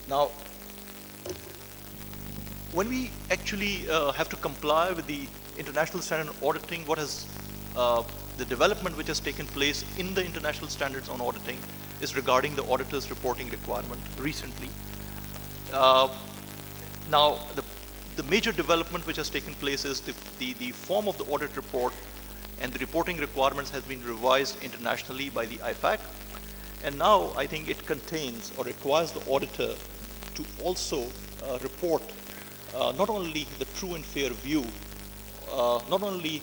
Now, when we actually have to comply with the international standard on auditing, what has the development which has taken place in the international standards on auditing is regarding the auditor's reporting requirement recently. Now, the major development which has taken place is the form of the audit report and the reporting requirements has been revised internationally by the ICAP. And now I think it contains or requires the auditor to also report not only the true and fair view, not only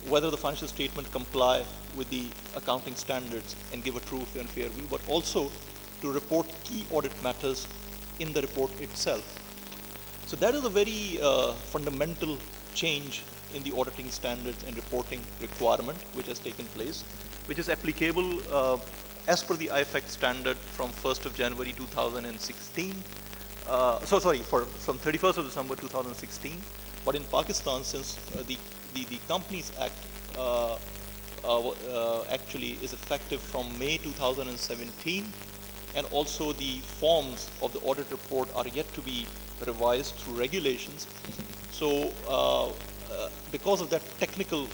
whether the financial statement comply with the accounting standards and give a true and fair view, but also to report key audit matters in the report itself. So that is a very fundamental change in the auditing standards and reporting requirement which has taken place, which is applicable as per the IFAC standard from 1st of January 2016. From 31st of December 2016. But in Pakistan, since the Companies Act actually is effective from May 2017, and also the forms of the audit report are yet to be revised through regulations. So because of that technical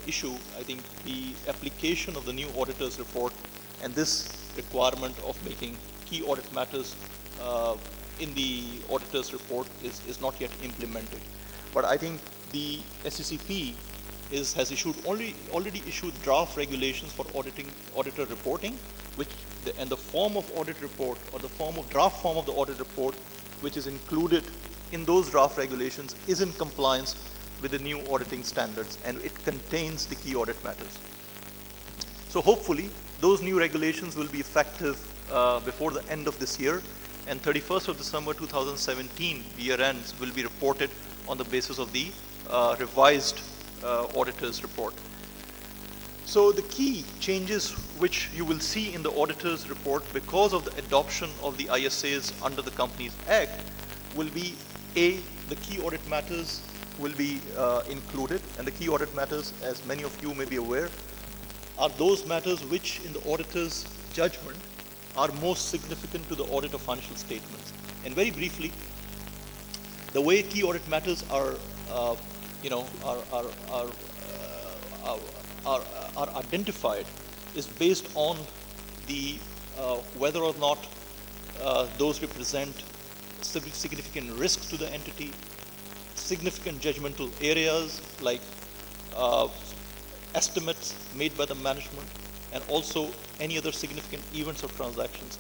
issue, I think the application of the new auditor's report and this requirement of making key audit matters in the auditor's report is not yet implemented. But I think the SECP has already issued draft regulations for auditor reporting, and the form of audit report or the draft form of the audit report, which is included in those draft regulations, is in compliance with the new auditing standards, and it contains the key audit matters. So hopefully those new regulations will be effective before the end of this year, and 31st of December 2017 year ends will be reported on the basis of the revised auditor's report. So the key changes which you will see in the auditor's report because of the adoption of the ISAs under the Companies Act will be A, the key audit matters will be included, and the key audit matters, as many of you may be aware, are those matters which in the auditor's judgment are most significant to the audit of financial statements. And very briefly, the way key audit matters are identified is based on the whether or not those represent significant risks to the entity, significant judgmental areas like estimates made by the management, and also any other significant events or transactions.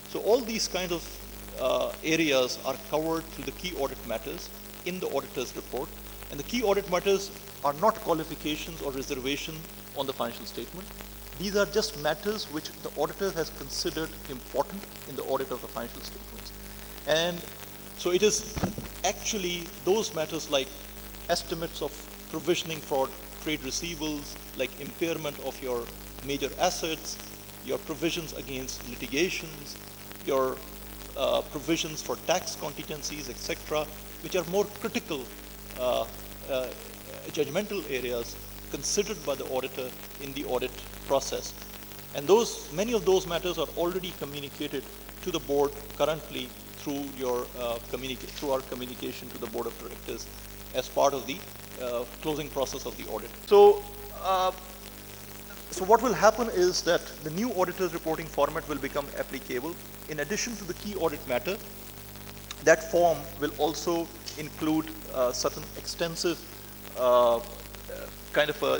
So all these kinds of areas are covered through the key audit matters in the auditor's report. And the key audit matters are not qualifications or reservation on the financial statement. These are just matters which the auditor has considered important in the audit of the financial statements. And so it is actually those matters like estimates of provisioning for trade receivables, like impairment of your major assets, your provisions against litigations, your provisions for tax contingencies, etc., which are more critical judgmental areas considered by the auditor in the audit process. And many of those matters are already communicated to the board currently through through our communication to the board of directors as part of the closing process of the audit. So what will happen is that the new auditor's reporting format will become applicable. In addition to the key audit matter, that form will also include certain extensive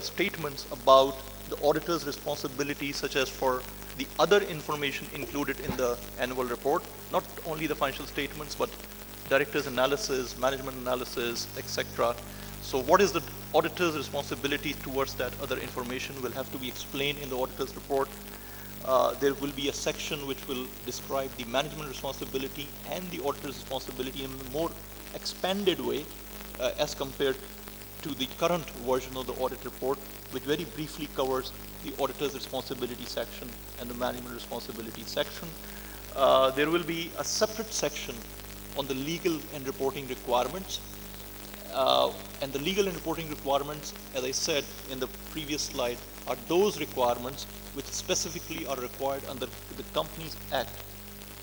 statements about the auditor's responsibilities, such as for the other information included in the annual report, not only the financial statements, but director's analysis, management analysis, etc. So what is the auditor's responsibility towards that other information will have to be explained in the auditor's report. There will be a section which will describe the management responsibility and the auditor's responsibility in a more expanded way as compared to the current version of the audit report, which very briefly covers the auditor's responsibility section and the management responsibility section. There will be a separate section on the legal and reporting requirements. And the legal and reporting requirements, as I said in the previous slide, are those requirements which specifically are required under the Companies Act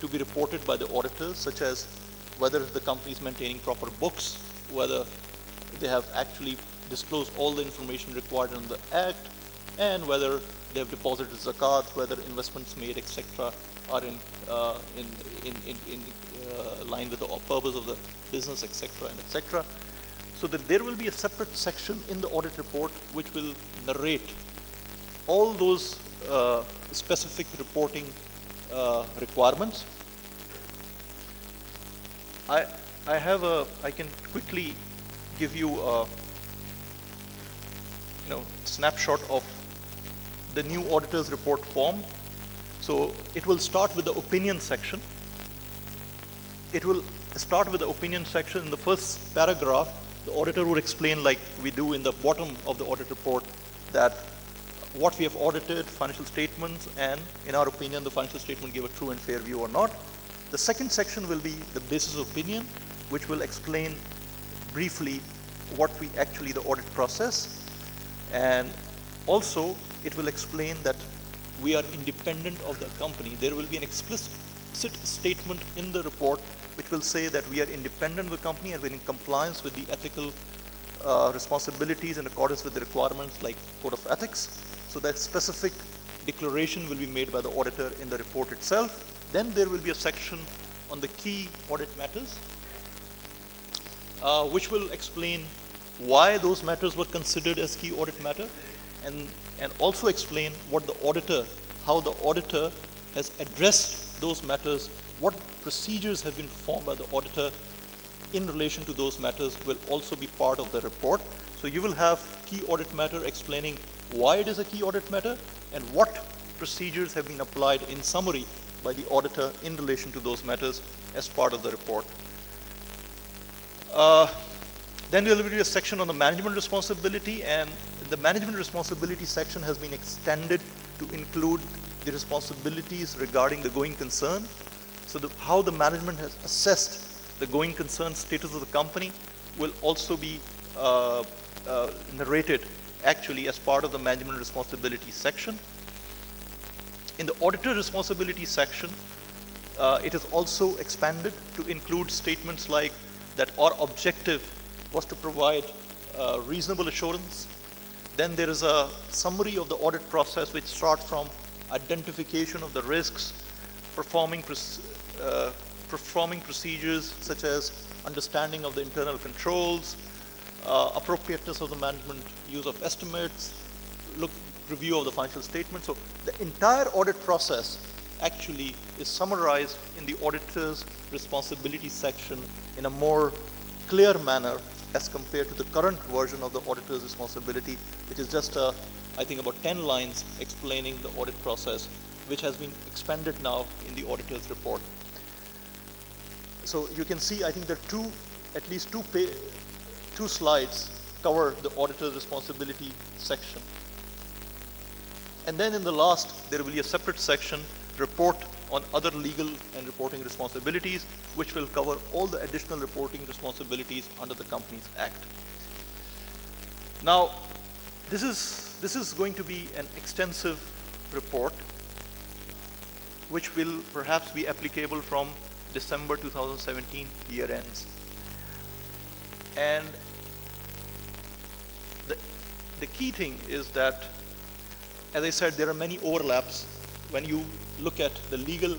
to be reported by the auditors, such as whether the company is maintaining proper books, whether they have actually disclosed all the information required in the Act, and whether they have deposited zakat, whether investments made, etc., are in line with the purpose of the business, etc., and etc. So that there will be a separate section in the audit report which will narrate all those specific reporting requirements. I can quickly give you a snapshot of the new auditor's report form. So it will start with the opinion section. It will start with the opinion section. In the first paragraph, the auditor would explain, like we do in the bottom of the audit report, that what we have audited, financial statements, and in our opinion, the financial statement gave a true and fair view or not. The second section will be the basis of opinion, which will explain briefly what we actually the audit process, and also it will explain that we are independent of the company. There will be an explicit statement in the report which will say that we are independent of the company and we're in compliance with the ethical responsibilities in accordance with the requirements like Code of Ethics. So that specific declaration will be made by the auditor in the report itself. Then there will be a section on the key audit matters, which will explain why those matters were considered as key audit matter, and also explain what the auditor, how the auditor has addressed those matters, what procedures have been formed by the auditor in relation to those matters will also be part of the report. So you will have key audit matter explaining why it is a key audit matter and what procedures have been applied in summary by the auditor in relation to those matters as part of the report. Then there will be a section on the management responsibility, and the management responsibility section has been extended to include the responsibilities regarding the going concern. So how the management has assessed the going concern status of the company will also be narrated actually as part of the management responsibility section. In the auditor responsibility section, it is also expanded to include statements like that our objective was to provide reasonable assurance. Then there is a summary of the audit process which starts from identification of the risks, performing procedures such as understanding of the internal controls, appropriateness of the management use of estimates, review of the financial statement. So the entire audit process actually is summarized in the auditor's responsibility section in a more clear manner as compared to the current version of the auditor's responsibility, which is just, I think, about 10 lines explaining the audit process, which has been expanded now in the auditor's report. So you can see, I think there are at least two slides cover the auditor's responsibility section. And then in the last, there will be a separate section, report on other legal and reporting responsibilities, which will cover all the additional reporting responsibilities under the Companies Act. Now, this is going to be an extensive report, which will perhaps be applicable from December 2017 year ends. And the key thing is that, as I said, there are many overlaps when you look at the legal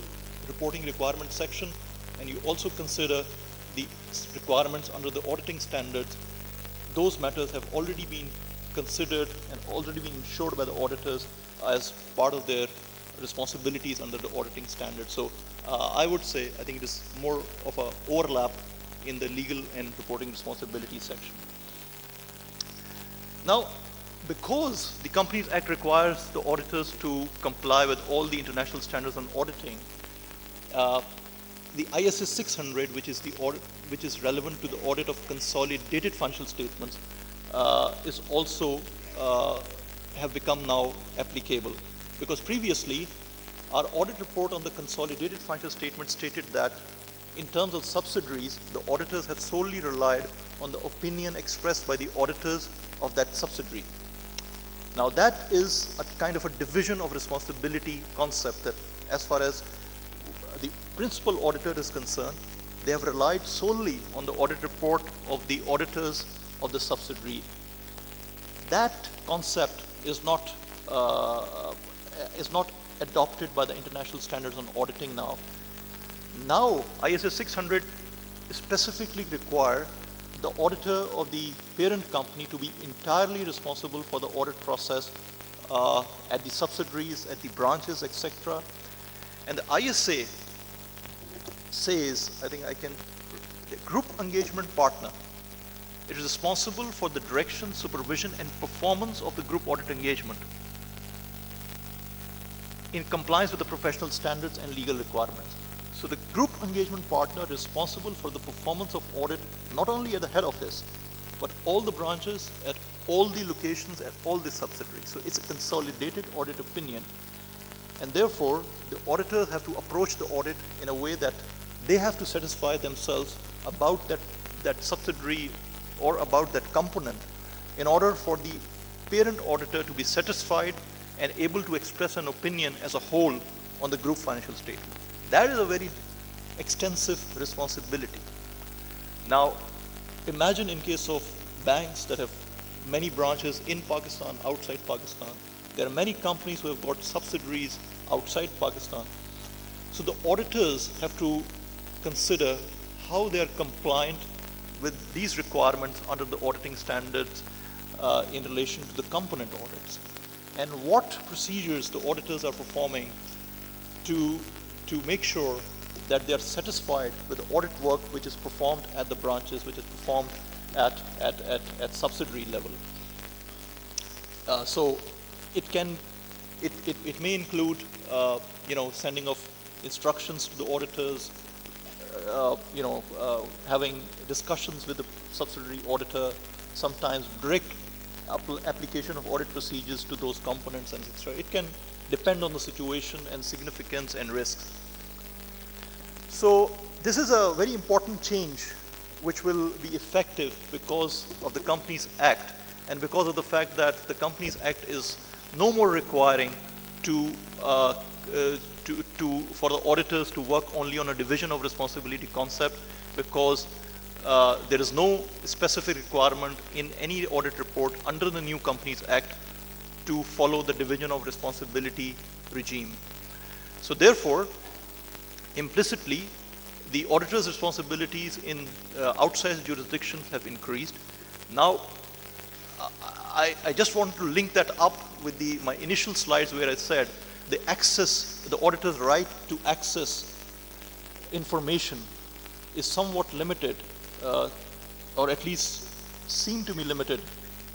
reporting requirements section and you also consider the requirements under the auditing standards. Those matters have already been considered and already been ensured by the auditors as part of their responsibilities under the auditing standards. So I would say, I think it is more of an overlap in the legal and reporting responsibility section. Now, because the Companies Act requires the auditors to comply with all the international standards on auditing, the ISS 600, which is relevant to the audit of consolidated financial statements, is also have become now applicable. Because previously, our audit report on the consolidated financial statement stated that in terms of subsidiaries, the auditors had solely relied on the opinion expressed by the auditors of that subsidiary. Now that is a kind of a division of responsibility concept that as far as the principal auditor is concerned, they have relied solely on the audit report of the auditors of the subsidiary. That concept is not adopted by the international standards on auditing now. Now, ISO 600 specifically require the auditor of the parent company to be entirely responsible for the audit process at the subsidiaries, at the branches, etc. And the ISA says, I think I can, the group engagement partner, it is responsible for the direction, supervision, and performance of the group audit engagement in compliance with the professional standards and legal requirements. So the group engagement partner is responsible for the performance of audit, not only at the head office, but all the branches, at all the locations, at all the subsidiaries. So it's a consolidated audit opinion. And therefore, the auditors have to approach the audit in a way that they have to satisfy themselves about that subsidiary or about that component in order for the parent auditor to be satisfied and able to express an opinion as a whole on the group financial statement. That is a very extensive responsibility. Now, imagine in case of banks that have many branches in Pakistan, outside Pakistan. There are many companies who have got subsidiaries outside Pakistan. So the auditors have to consider how they are compliant with these requirements under the auditing standards in relation to the component audits, and what procedures the auditors are performing to make sure that they are satisfied with the audit work which is performed at the branches, which is performed at subsidiary level. So it may include sending of instructions to the auditors, having discussions with the subsidiary auditor, sometimes direct application of audit procedures to those components, and etc. It can depend on the situation and significance and risks. So this is a very important change which will be effective because of the Companies Act and because of the fact that the Companies Act is no more requiring for the auditors to work only on a division of responsibility concept, because there is no specific requirement in any audit report under the new Companies Act to follow the division of responsibility regime. So therefore, implicitly, the auditor's responsibilities in outside jurisdictions have increased. Now, I just want to link that up with my initial slides where I said the auditor's right to access information is somewhat limited, or at least seem to be limited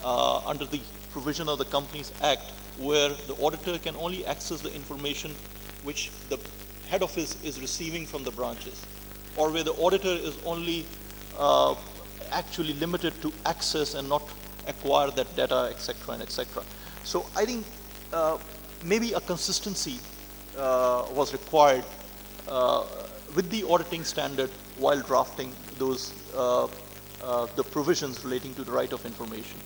under the provision of the Companies Act, where the auditor can only access the information which the head office is receiving from the branches, or where the auditor is only actually limited to access and not acquire that data, etc. and etc. So I think maybe a consistency was required with the auditing standard while drafting those the provisions relating to the right of information.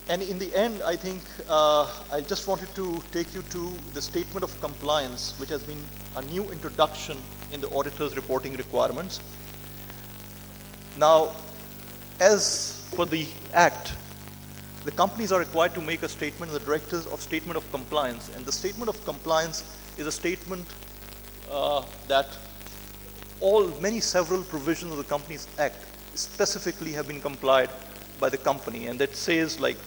And in the end, I think I just wanted to take you to the statement of compliance, which has been a new introduction in the auditor's reporting requirements. Now, as per the Act, the companies are required to make a statement, the directors of statement of compliance. And the statement of compliance is a statement that several provisions of the Companies Act specifically have been complied by the company. And that says, like,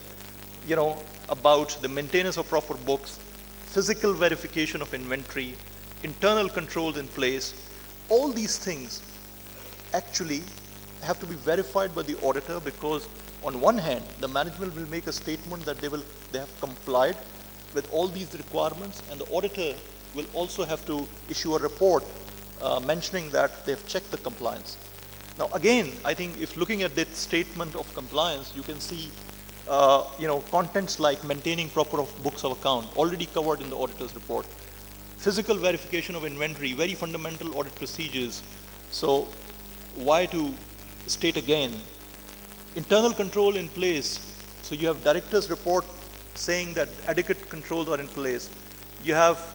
about the maintenance of proper books, physical verification of inventory, internal controls in place. All these things actually have to be verified by the auditor, because on one hand, the management will make a statement that they have complied with all these requirements, and the auditor will also have to issue a report mentioning that they've checked the compliance. Now again, I think if looking at that statement of compliance, you can see contents like maintaining proper books of account, already covered in the auditor's report. Physical verification of inventory, very fundamental audit procedures. So why to state again? Internal control in place. So you have director's report saying that adequate controls are in place. You have